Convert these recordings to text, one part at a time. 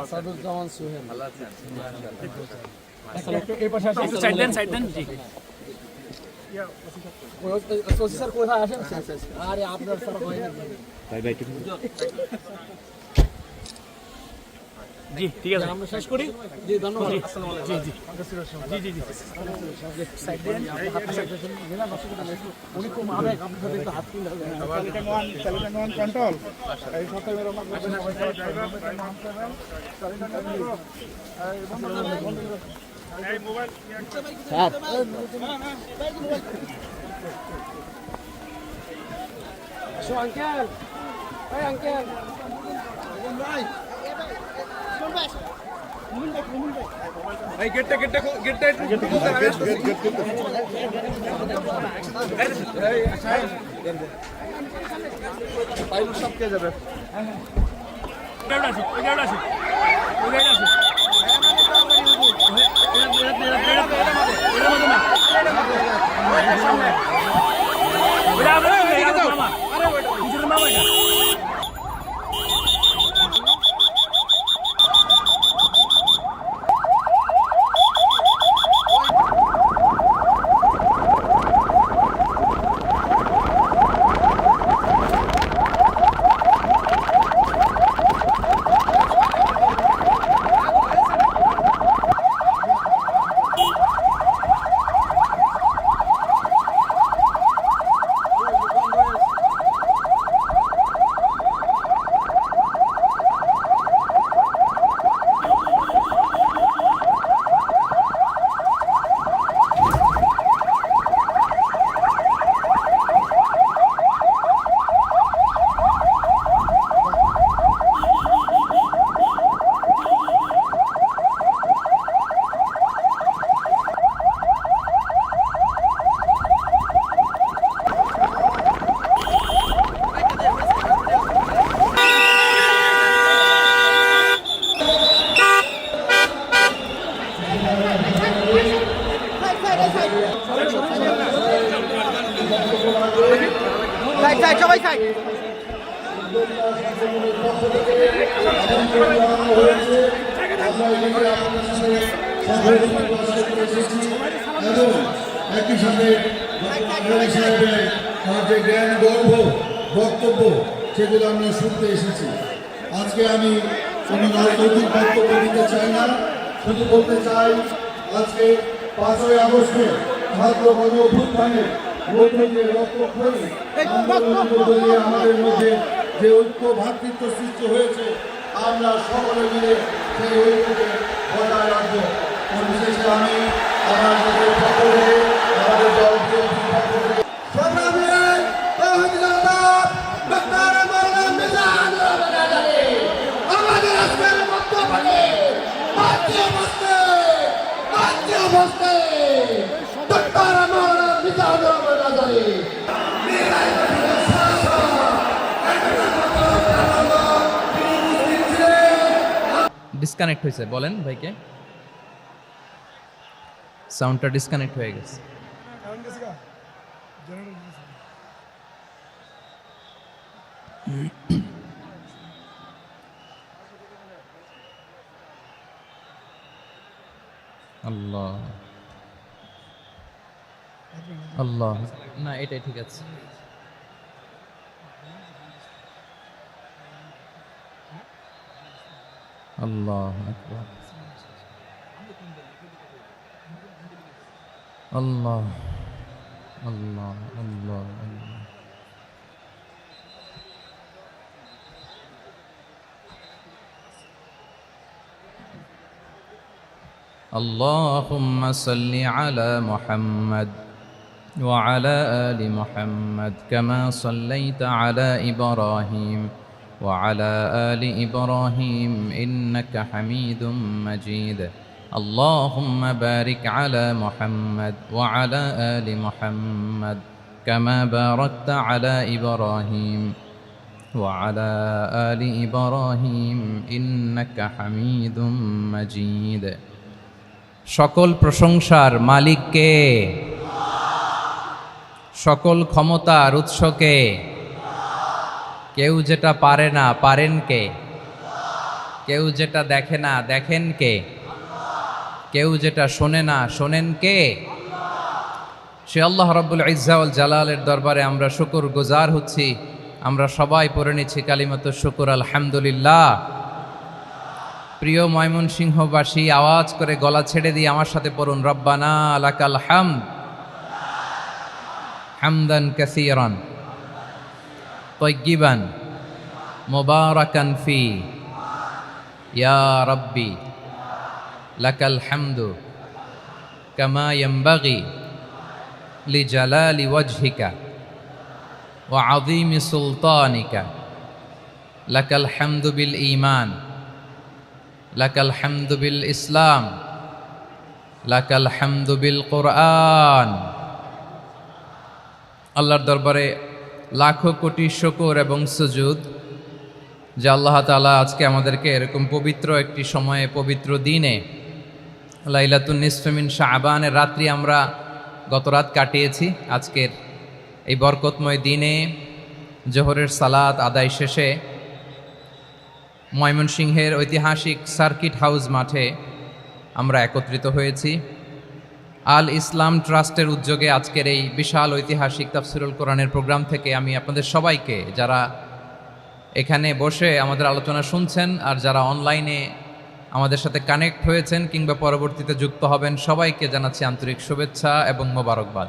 আসাদুজ্জামান সোহেল। ভালো আছেন? এই পাশে আসেন। সাইড দেন জি। ওসি স্যার কোথায় আসেন? আরে আপনার স্যার হয় না। জি ঠিক আছে আমরা শেষ করি। জি ধন্যবাদ। জি জি জি জি সাইড দেন। উনি খুব আবেগ, আপনার সাথে একটু হাত মিলাবেন। কন্ট্রোল এই সপ্তাহে মেরো না আঙ্কেল, এই আঙ্কেল ভাই, এই গেটটা একটু খুলতে হবে। পাইলট সব কে যাবে? ওইটা আছে ওইটা আছে ওইটা আছে সবাই খাই। একই সাথে যে জ্ঞান গর্ভ বক্তব্য সেগুলো আমরা শুনতে এসেছি। আজকে আমি কোনো রাজনৈতিক বক্তব্য দিতে চাই না, শুধু বলতে চাই আজকে 5ই আগস্টে ছাত্র গণ অভ্যুত্থানের মধ্যে যে রক্তক্ষয়ী আমাদের মধ্যে যে ঐক্য ভ্রাতৃত্ব সৃষ্টি হয়েছে, আমরা সকলে মিলে সেই ঐক্যকে বজায় রাখবো। পরিশেষে আমি আমাদের পক্ষ থেকে আমাদের দলকে আমাদের আজকের বক্তব্যে ডিসকানেক্ট হয়েছে, বলেন ভাইকে। সাউন্ডটা ডিসকানেক্ট হয়ে গেছে। আল্লাহ আল্লাহ, না এটাই ঠিক আছে। আল্লাহ আকবার, আল্লাহ আল্লাহ আল্লাহ আল্লাহ। اللهم صل على محمد وعلى آل محمد كما صليت على إبراهيم وعلى آل إبراهيم إنك حميد مجيد. اللهم بارك على محمد وعلى آل محمد كما باركت على إبراهيم وعلى آل إبراهيم إنك حميد مجيد. সকল প্রশংসার মালিক কে? সকল ক্ষমতার উৎস কে? কেউ যেটা পারে না, পারেন কে? কেউ যেটা দেখে না দেখেন কে? কেউ যেটা শোনে না শোনেন কে? সে আল্লাহ রাব্বুল ইজ্জা ওয়াল জালালের দরবারে আমরা শুকর গুজার হচ্ছি। আমরা সবাই পড়ে নিচ্ছি কালিমাতু শুকর আলহামদুলিল্লাহ। প্রিয় ময়মনসিংহবাসী, আওয়াজ করে গলা ছেড়ে দিয়ে আমার সাথে পড়ুন, রব্বানা লাকাল হামদ হামদান কাসীরান তাইয়্যিবান মুবারাকান ফি ইয়া রাব্বি লাকাল হামদু কামা ইয়ানবাগি লিজালালি ওয়াজহিকা ওয়া আযীমি সুলতানিকা লাকাল হামদু বিল ঈমান লাকাল হামদু বিল ইসলাম লাকাল হামদু বিল কুরআন। আল্লাহর দরবারে লাখো কোটি শুকর এবং সুজুদ যে আল্লাহ তাআলা আজকে আমাদেরকে এরকম পবিত্র একটি সময়ে, পবিত্র দিনে, লাইলাতুন নিসফে মিন শাবানের রাত্রি আমরা গত রাত কাটিয়েছি। আজকের এই বরকতময় দিনে জোহরের সালাত আদায় শেষে ময়মনসিংহের ঐতিহাসিক সার্কিট হাউস মাঠে আমরা একত্রিত হয়েছি। আল ইসলাম ট্রাস্টের উদ্যোগে আজকের এই বিশাল ঐতিহাসিক তাফসিরুল কোরআনের প্রোগ্রাম থেকে আমি আপনাদের সবাইকে, যারা এখানে বসে আমাদের আলোচনা শুনছেন আর যারা অনলাইনে আমাদের সাথে কানেক্ট হয়েছেন কিংবা পরবর্তীতে যুক্ত হবেন, সবাইকে জানাচ্ছি আন্তরিক শুভেচ্ছা এবং মোবারকবাদ।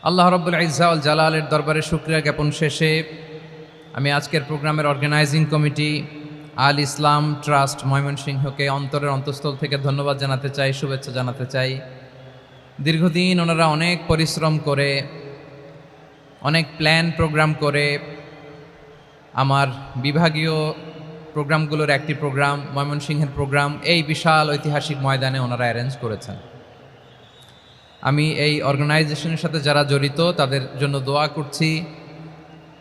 আল্লাহ রাব্বুল ইজ্জা ওয়াল জালালের দরবারে শুকরিয়া জ্ঞাপন শেষে আমি আজকের প্রোগ্রামের অর্গানাইজিং কমিটি আল ইসলাম ট্রাস্ট ময়মনসিংহকে অন্তরের অন্তঃস্থল থেকে ধন্যবাদ জানাতে চাই, শুভেচ্ছা জানাতে চাই। দীর্ঘদিন ওনারা অনেক পরিশ্রম করে, অনেক প্ল্যান প্রোগ্রাম করে আমার বিভাগীয় প্রোগ্রামগুলোর একটি প্রোগ্রাম, ময়মনসিংহের প্রোগ্রাম, এই বিশাল ঐতিহাসিক ময়দানে ওনারা অ্যারেঞ্জ করেছেন। আমি এই অর্গানাইজেশনের সাথে যারা জড়িত তাদের জন্য দোয়া করছি,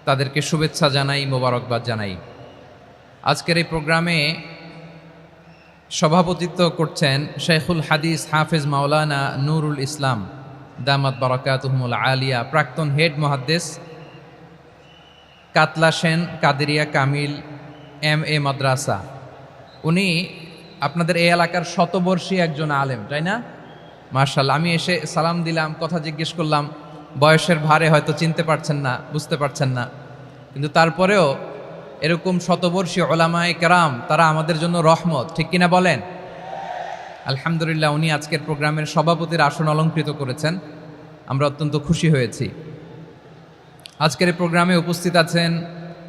তাদেরকে শুভেচ্ছা জানাই, মোবারকবাদ জানাই। আজকের এই প্রোগ্রামে সভাপতিত্ব করছেন শেখুল হাদিস হাফেজ মাওলানা নুরুল ইসলাম দামাত বারাকাতুহুমুল আলিয়া, প্রাক্তন হেড মুহাদ্দিস কাতলা সেন কাদেরিয়া কামিল MA মাদ্রাসা। উনি আপনাদের এই এলাকার শতবর্ষী একজন আলেম, তাই না? মাশাআল্লাহ। আমি এসে সালাম দিলাম, কথা জিজ্ঞেস করলাম, বয়সের ভারে হয়তো চিনতে পারছেন না, বুঝতে পারছেন না, কিন্তু তারপরেও এরকম শতবর্ষী ওলামায়ে কেরাম তারা আমাদের জন্য রহমত, ঠিক কিনা বলেন? আলহামদুলিল্লাহ। উনি আজকের প্রোগ্রামের সভাপতির আসন অলঙ্কৃত করেছেন, আমরা অত্যন্ত খুশি হয়েছি। আজকের এই প্রোগ্রামে উপস্থিত আছেন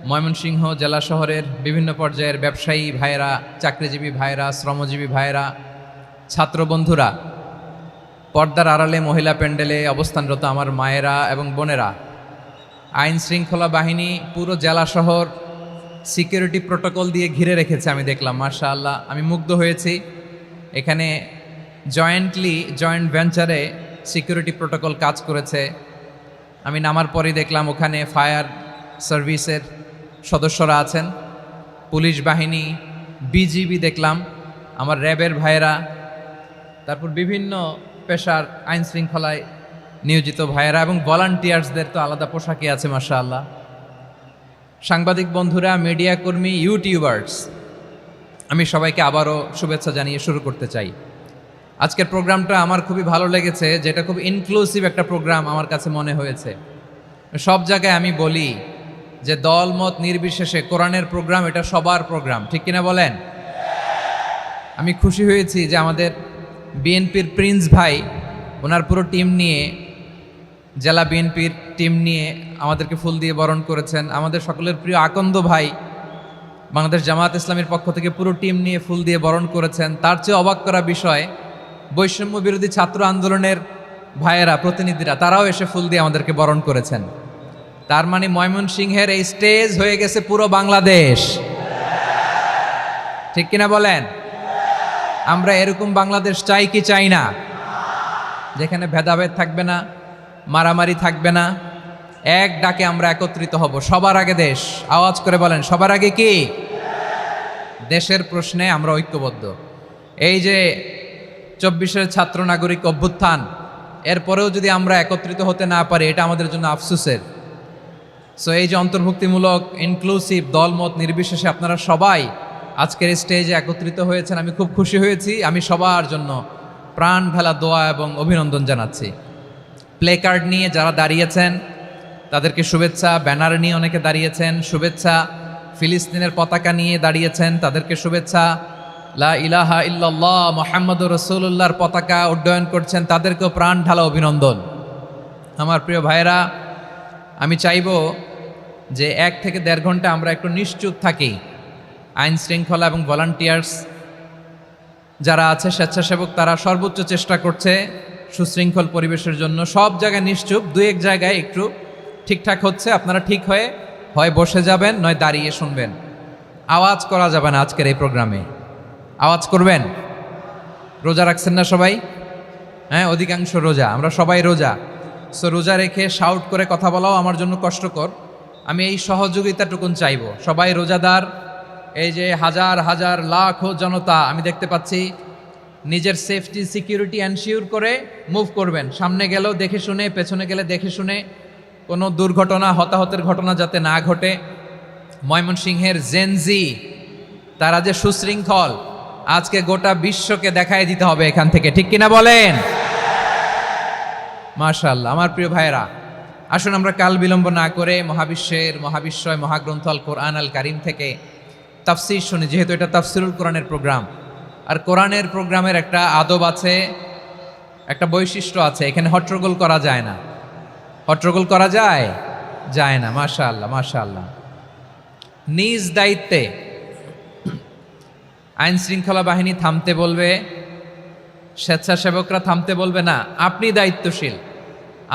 ময়মনসিংহ জেলা শহরের বিভিন্ন পর্যায়ের ব্যবসায়ী ভাইয়েরা, চাকরিজীবী ভাইয়েরা, শ্রমজীবী ভাইয়েরা, ছাত্র বন্ধুরা, পর্দার আড়ালে মহিলা প্যান্ডেলে অবস্থানরত আমার মায়েরা এবং বোনেরা, আইন শৃঙ্খলা বাহিনী পুরো জেলা শহর সিকিউরিটি প্রোটোকল দিয়ে ঘিরে রেখেছে, আমি দেখলাম। মাশাআল্লাহ, আমি মুগ্ধ হয়েছি। এখানে জয়েন্ট ভেঞ্চারে সিকিউরিটি প্রোটোকল কাজ করেছে। আমি নামার পরেই দেখলাম ওখানে ফায়ার সার্ভিসের সদস্যরা আছেন, পুলিশ বাহিনী, বিজিবি দেখলাম, আমার র্যাবের ভাইয়েরা, তারপর বিভিন্ন পেশার আইন শৃঙ্খলায় নিয়োজিত ভাইয়েরা এবং ভলান্টিয়ার্সদের তো আলাদা পোশাকই আছে মাশাআল্লাহ। সাংবাদিক বন্ধুরা, মিডিয়া কর্মী, ইউটিউবার্স, আমি সবাইকে আবারও শুভেচ্ছা জানিয়ে শুরু করতে চাই। আজকের প্রোগ্রামটা আমার খুবই ভালো লেগেছে, যেটা খুব ইনক্লুসিভ একটা প্রোগ্রাম আমার কাছে মনে হয়েছে। সব জায়গায় আমি বলি যে দল মত নির্বিশেষে কোরআনের প্রোগ্রাম এটা সবার প্রোগ্রাম, ঠিক কিনা বলেন? আমি খুশি হয়েছি যে আমাদের বিএনপির প্রিন্স ভাই ওনার পুরো টিম নিয়ে, জেলা বিএনপির টিম নিয়ে আমাদেরকে ফুল দিয়ে বরণ করেছেন। আমাদের সকলের প্রিয় আকন্দ ভাই বাংলাদেশ জামায়াত ইসলামীর পক্ষ থেকে পুরো টিম নিয়ে ফুল দিয়ে বরণ করেছেন। তার চেয়ে অবাক করা বিষয়, বৈষম্য বিরোধী ছাত্র আন্দোলনের ভাইয়েরা, প্রতিনিধিরা, তারাও এসে ফুল দিয়ে আমাদেরকে বরণ করেছেন। তার মানে ময়মনসিংহের এই স্টেজ হয়ে গেছে পুরো বাংলাদেশ, ঠিক কিনা বলেন? আমরা এরকম বাংলাদেশ চাই কি চাই না? যেখানে ভেদাভেদ থাকবে না, মারামারি থাকবে না, এক ডাকে আমরা একত্রিত হব। সবার আগে দেশ, আওয়াজ করে বলেন, সবার আগে কি? দেশের প্রশ্নে আমরা ঐক্যবদ্ধ। এই যে 24-এর ছাত্র নাগরিক অভ্যুত্থান, এরপরেও যদি আমরা একত্রিত হতে না পারি, এটা আমাদের জন্য আফসোসের। সো এই যে অন্তর্ভুক্তিমূলক ইনক্লুসিভ দলমত নির্বিশেষে আপনারা সবাই আজকের এই স্টেজে একত্রিত হয়েছেন, আমি খুব খুশি হয়েছি। আমি সবার জন্য প্রাণ ঢালা দোয়া এবং অভিনন্দন জানাচ্ছি। প্লে কার্ড নিয়ে যারা দাঁড়িয়েছেন তাদেরকে শুভেচ্ছা, ব্যানার নিয়ে অনেকে দাঁড়িয়েছেন শুভেচ্ছা, ফিলিস্তিনের পতাকা নিয়ে দাঁড়িয়েছেন তাদেরকে শুভেচ্ছা, লা ইলাহা ইল্লাল্লাহ মুহাম্মাদুর রাসূলুল্লাহর পতাকা উড্ডয়ন করছেন তাদেরকেও প্রাণ ঢালা অভিনন্দন। আমার প্রিয় ভাইয়েরা, আমি চাইব যে 1 থেকে 1.5 ঘন্টা আমরা একটু নিশ্চুপ থাকি। আইন শৃঙ্খলা এবং ভলান্টিয়ার্স যারা আছে, স্বেচ্ছাসেবক, তারা সর্বোচ্চ চেষ্টা করছে সুশৃঙ্খল পরিবেশের জন্য। সব জায়গায় নিশ্চুপ, 2-1 জায়গায় একটু ঠিকঠাক হচ্ছে। আপনারা ঠিক হয়ে হয় বসে যাবেন, নয় দাঁড়িয়ে শুনবেন। আওয়াজ করা যাবে না আজকের এই প্রোগ্রামে। আওয়াজ করবেন? রোজা রাখছেন না সবাই? হ্যাঁ, অধিকাংশ রোজা, আমরা সবাই রোজা। সো রোজা রেখে শাউট করে কথা বলাও আমার জন্য কষ্টকর। আমি এই সহযোগিতাটুকুন চাইব। সবাই রোজাদার, এই যে হাজার হাজার লাখো জনতা আমি দেখতে পাচ্ছি, নিজের সেফটি সিকিউরিটি এনশিওর করে মুভ করবেন। সামনে গেলেও দেখে শুনে, পেছনে গেলে দেখে শুনে, কোনো দুর্ঘটনা, হতাহতের ঘটনা যাতে না ঘটে। ময়মনসিংহের জেনজি তারা যে সুশৃঙ্খল, আজকে গোটা বিশ্বকে দেখাই দিতে হবে এখান থেকে, ঠিক কিনা বলেন? মাশাআল্লাহ। আমার প্রিয় ভাইয়েরা, আসুন আমরা কাল বিলম্ব না করে মহাবিশ্বের মহাবিশ্বয় মহাগ্রন্থ আল কোরআন আল কারিম থেকে তাফসির শুনি। যেহেতু এটা তাফসিরুল কোরআনের প্রোগ্রাম, আর কোরআনের প্রোগ্রামের একটা আদব আছে, একটা বৈশিষ্ট্য আছে। এখানে হট্টগোল করা যায় না। হট্টগোল করা যায়? যায় না। মাশাআল্লাহ, মাশাআল্লাহ। নিজ দায়িত্বে আইন শৃঙ্খলা বাহিনী থামতে বলবে, স্বেচ্ছাসেবকরা থামতে বলবে না। আপনি দায়িত্বশীল।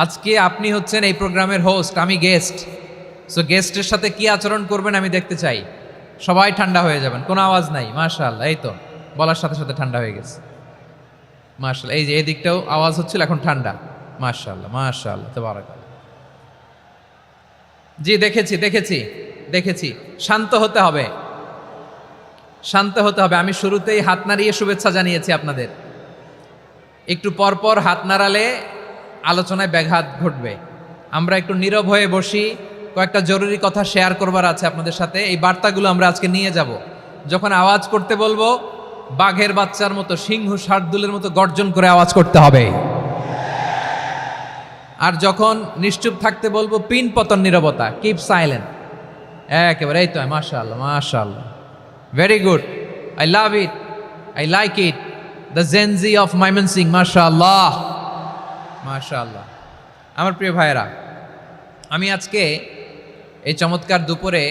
আজকে আপনি হচ্ছেন এই প্রোগ্রামের হোস্ট, আমি গেস্ট। সো গেস্টের সাথে কি আচরণ করবেন আমি দেখতে চাই। সবাই ঠান্ডা হয়ে যাবেন, কোনো আওয়াজ নাই। মাশাআল্লাহ, এই তো বলার সাথে সাথে ঠান্ডা হয়ে গেছে। মাশাআল্লাহ। এই যে এই দিকটাও আওয়াজ হচ্ছিল, এখন ঠান্ডা। মাশাআল্লাহ, মাশাআল্লাহ, তাবারাকাল্লাহ। জি, দেখেছি। শান্ত হতে হবে, শান্ত হতে হবে। আমি শুরুতেই হাত নাড়িয়ে শুভেচ্ছা জানিয়েছি আপনাদের। একটু পরপর হাত নাড়ালে আলোচনায় ব্যাঘাত ঘটবে। আমরা একটু নীরব হয়ে বসি, কয়েকটা জরুরি কথা শেয়ার করবার আছে আপনাদের সাথে। এই বার্তাগুলো আমরা আজকে নিয়ে যাব। যখন আওয়াজ করতে বলবো, বাঘের বাচ্চার মতো, সিংহ শার্দুলের মতো গর্জন করে আওয়াজ করতে হবে। আর যখন নিশ্চুপ থাকতে বলবো, পিন পতন নীরবতা, কিপ সাইলেন্ট। একেবারে এই তো। মাশাআল্লাহ, মাশাআল্লাহ, very good, I love it, I like it, the Gen Z of Mymensingh. মাশাআল্লাহ, মাশাআল্লাহ। আমার প্রিয় ভাইয়েরা, আমি আজকে এই চমৎকার দুপুরে